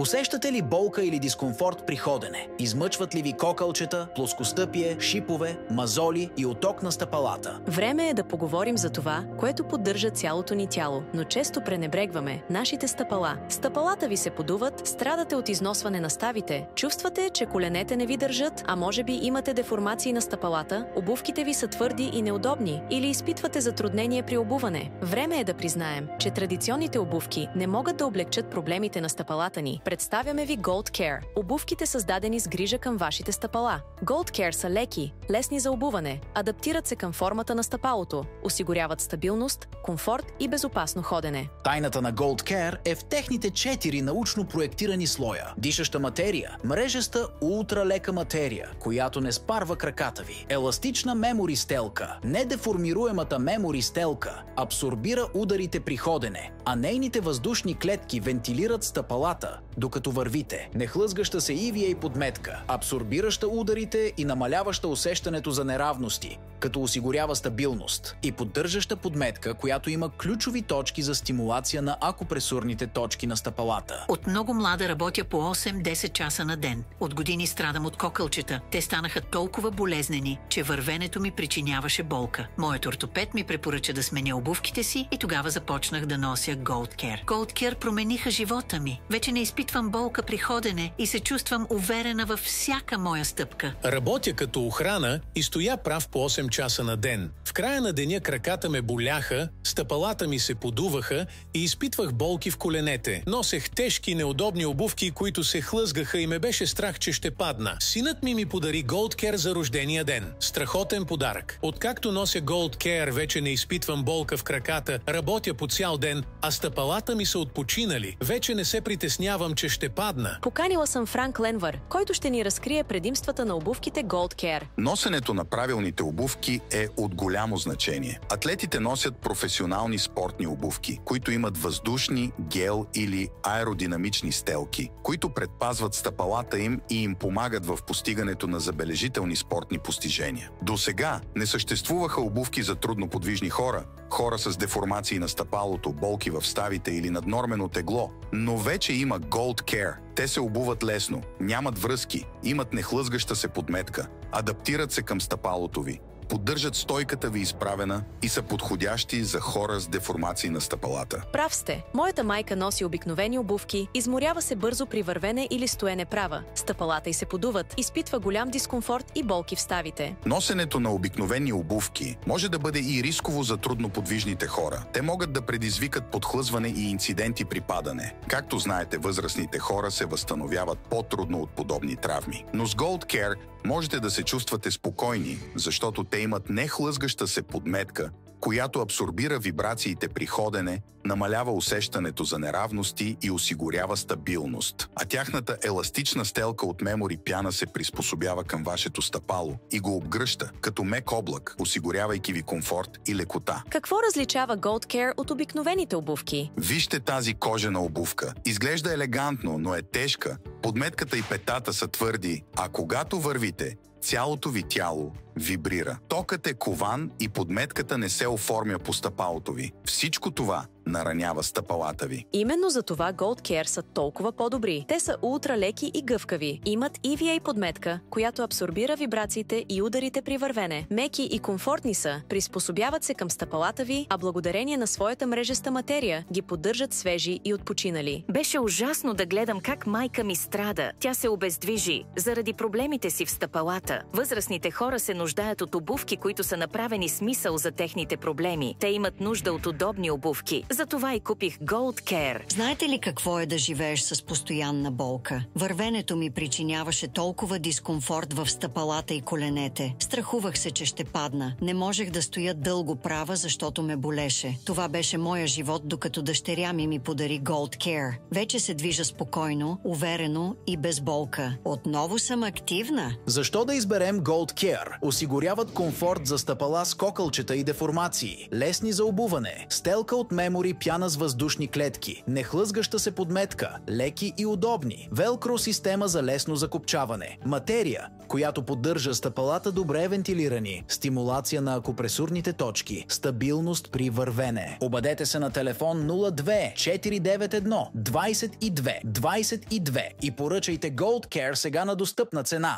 Усещате ли болка или дискомфорт при ходене? Измъчват ли ви кокалчета, плоскостъпие, шипове, мазоли и оток на стъпалата? Време е да поговорим за това, което поддържа цялото ни тяло, но често пренебрегваме нашите стъпала. Стъпалата ви се подуват, страдате от износване на ставите, чувствате, че коленете не ви държат, а може би имате деформации на стъпалата, обувките ви са твърди и неудобни или изпитвате затруднение при обуване. Време е да признаем, че традиционните обувки не могат да облегчат проблемите на стъпалата ни. Представяме ви Gold Care. Обувките създадени с грижа към вашите стъпала. Gold Care са леки, лесни за обуване, адаптират се към формата на стъпалото, осигуряват стабилност, комфорт и безопасно ходене. Тайната на Gold Care е в техните 4 научно проектирани слоя. Дишаща материя, мрежеста ултралека материя, която не спарва краката ви. Еластична мемори стелка. Недеформируемата мемори стелка абсорбира ударите при ходене, а нейните въздушни клетки вентилират стъпалата, докато вървите. Нехлъзгаща се ивия и подметка, абсорбираща ударите и намаляваща усещането за неравности, като осигурява стабилност, и поддържаща подметка, която има ключови точки за стимулация на акупресурните точки на стъпалата. От много млада работя по 8-10 часа на ден. От години страдам от кокълчета. Те станаха толкова болезнени, че вървенето ми причиняваше болка. Моят ортопед ми препоръча да сменя обувките си и тогава започнах да нося Gold Care. Gold Care промениха живота ми. Вече не изпитвам болка при ходене и се чувствам уверена във всяка моя стъпка. Работя като охрана и стоя прав по 8 часа на ден. В края на деня краката ме боляха, стъпалата ми се подуваха и изпитвах болки в коленете. Носех тежки неудобни обувки, които се хлъзгаха и ме беше страх, че ще падна. Синът ми подари Gold Care за рождения ден. Страхотен подарък. Откакто нося Gold Care, вече не изпитвам болка в краката, работя по цял ден, а стъпалата ми са отпочинали. Вече не се притеснявам, че ще падна. Поканила съм Франк Ленвър, който ще ни разкрие предимствата на обувките Gold Care. Носенето на правилните обувки е от голямо значение. Атлетите носят професионални спортни обувки, които имат въздушни, гел или аеродинамични стелки, които предпазват стъпалата им и им помагат в постигането на забележителни спортни постижения. Досега не съществуваха обувки за трудноподвижни хора, хора с деформации на стъпалото, болки в ставите или наднормено тегло, но вече има Gold Care. Те се обуват лесно, нямат връзки, имат нехлъзгаща се подметка, адаптират се към стъпалото ви, поддържат стойката ви изправена и са подходящи за хора с деформации на стъпалата. Прав сте. Моята майка носи обикновени обувки, изморява се бързо при вървене или стоене права. Стъпалата й се подуват, изпитва голям дискомфорт и болки в ставите. Носенето на обикновени обувки може да бъде и рисково за трудноподвижните хора. Те могат да предизвикат подхлъзване и инциденти при падане. Както знаете, възрастните хора се възстановяват по-трудно от подобни травми. Но с Gold Care можете да се чувствате спокойни, защото те имат нехлъзгаща се подметка, която абсорбира вибрациите при ходене, намалява усещането за неравности и осигурява стабилност. А тяхната еластична стелка от мемори пяна се приспособява към вашето стъпало и го обгръща като мек облак, осигурявайки ви комфорт и лекота. Какво различава Gold Care от обикновените обувки? Вижте тази кожена обувка. Изглежда елегантно, но е тежка. Подметката и петата са твърди, а когато вървите, цялото ви тяло вибрира. Токът е кован и подметката не се оформя по стъпалото ви. Всичко това наранява стъпалата ви. Именно за това Gold Care са толкова по-добри. Те са ултралеки и гъвкави. Имат EVA подметка, която абсорбира вибрациите и ударите при вървене. Меки и комфортни са, приспособяват се към стъпалата ви, а благодарение на своята мрежеста материя ги поддържат свежи и отпочинали. Беше ужасно да гледам как майка ми страда. Тя се обездвижи заради проблемите си в стъпалата. Възрастните хора се нуждаят от обувки, които са направени с мисъл за техните проблеми. Те имат нужда от удобни обувки. Затова и купих Gold Care. Знаете ли какво е да живееш с постоянна болка? Вървенето ми причиняваше толкова дискомфорт в стъпалата и коленете. Страхувах се, че ще падна. Не можех да стоя дълго права, защото ме болеше. Това беше моя живот, докато дъщеря ми подари Gold Care. Вече се движа спокойно, уверено и без болка. Отново съм активна. Защо да изберем Gold Care. Осигуряват комфорт за стъпала с кокълчета и деформации, лесни за обуване, стелка от мемори, пяна с въздушни клетки, нехлъзгаща се подметка, леки и удобни, велкро система за лесно закопчаване, материя, която поддържа стъпалата добре вентилирани, стимулация на акупресурните точки, стабилност при вървене. Обадете се на телефон 02 491 22 22 и поръчайте Gold Care сега на достъпна цена.